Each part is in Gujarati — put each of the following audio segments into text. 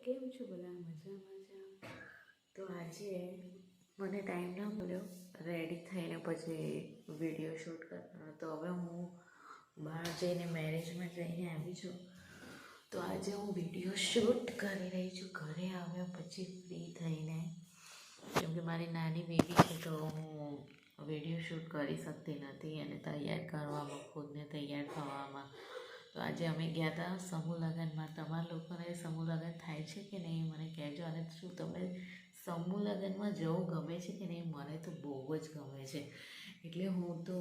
કેમ છો બધા? મજામાં? તો આજે મને ટાઈમ ના મળ્યો રેડી થઈને પછી વિડીયો શૂટ કરવાનો. તો હવે હું બહાર જઈને મેરેજમાં જઈને આવી છું. તો આજે હું વિડીયો શૂટ કરી રહી છું. ઘરે આવ્યા પછી ફ્રી થઈને, કેમ કે મારી નાની બેબી છે તો હું વિડીયો શૂટ કરી શકતી નથી અને તૈયાર કરવામાં, ખુદને તૈયાર થવામાં. તો આજે અમે ગયા હતા સમૂહ લગ્નમાં. તમારા લોકોને સમૂહ લગ્ન થાય છે કે નહીં મને કહેજો. અને શું તમને સમૂહ લગ્નમાં જવું ગમે છે કે નહીં? મને તો બહુ જ ગમે છે. એટલે હું તો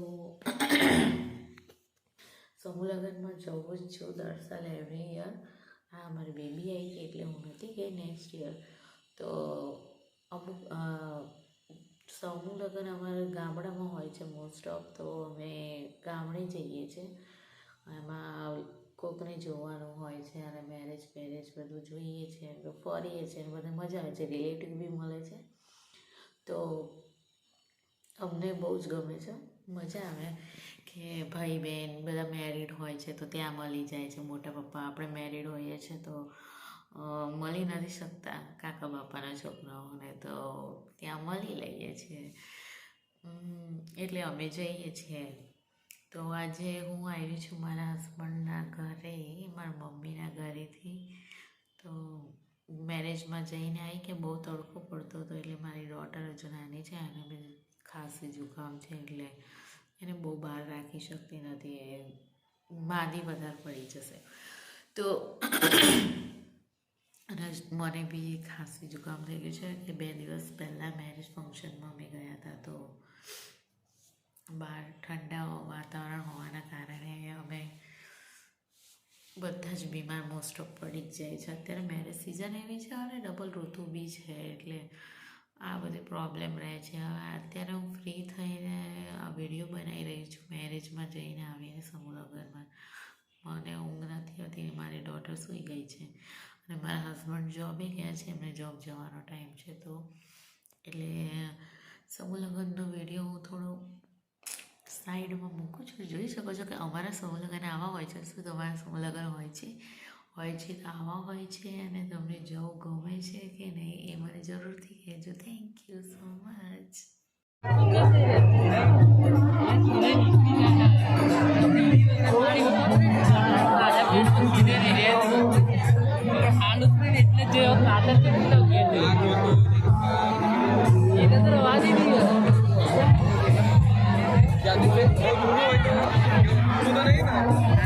સમૂહ લગ્નમાં જવું જ છું દર સાલ, એવરી યર. હા, મારી બેબી આવી ગઈ એટલે હું નથી ગઈ નેક્સ્ટ યર. તો અમુક સમૂહ લગ્ન અમારા ગામડામાં હોય છે મોસ્ટ ઓફ. તો અમે ગામડે જઈએ છીએ. એમાં કોકને જોવાનું હોય છે અને મેરેજ બધું જોઈએ છે, ફરીએ છીએ અને બધે મજા આવે છે. રિલેટિવ બી મળે છે તો અમને બહુ જ ગમે છે. મજા આવે કે ભાઈ બહેન બધા મેરિડ હોય છે તો ત્યાં મળી જાય છે. મોટા પપ્પા આપણે મેરિડ હોઈએ છીએ તો મળી નથી શકતા કાકા બાપાના છોકરાઓને, તો ત્યાં મળી લઈએ છીએ. એટલે અમે જઈએ છીએ. તો આજે હું આવી છું મારા હસબન્ડના ઘરે, મારા મમ્મીના ઘરેથી. તો મેરેજમાં જઈને આવી કે બહુ તડકો પડતો હતો એટલે મારી ડોટર હજુ નાની છે અને બી ખાંસી જુકામ છે એટલે એને બહુ બહાર રાખી શકતી નથી. એ માંદી વધારે પડી જશે. તો અને મને બી ખાંસી જુકામ થઈ ગયું છે કે 2 દિવસ પહેલાં મેરેજ ફંક્શનમાં અમે ગયા હતા. તો બહાર ઠંડા વાતાવરણ હોવાના કારણે અમે બધા જ બીમાર મોસ્ટ ઓફ પડી જ જાય છે. અત્યારે મેરેજ સિઝન એવી છે અને ડબલ ઋતુ બી છે એટલે આ બધી પ્રોબ્લેમ રહે છે. હવે અત્યારે હું ફ્રી થઈને આ વિડીયો બનાવી રહી છું મેરેજમાં જઈને આવીને સમૂહ લગ્નમાં. મને ઊંઘ નથી આવતી, મારી ડોટર સૂઈ ગઈ છે અને મારા હસબન્ડ જોબે ગયા છે, એમને જોબ જવાનો ટાઈમ છે. તો એટલે સમૂહ લગ્નનો વિડીયો હું થોડો સાઈડમાં મૂકું છું. જોઈ શકો છો કે અમારા સમૂહ લગ્ન આવા હોય છે. શું તમારા સમૂહ લગ્ન હોય છે તો આવા હોય છે અને તમને જવું ગમે છે કે નહીં એ મને જરૂરથી કહેજો. Thank you so much. नहीं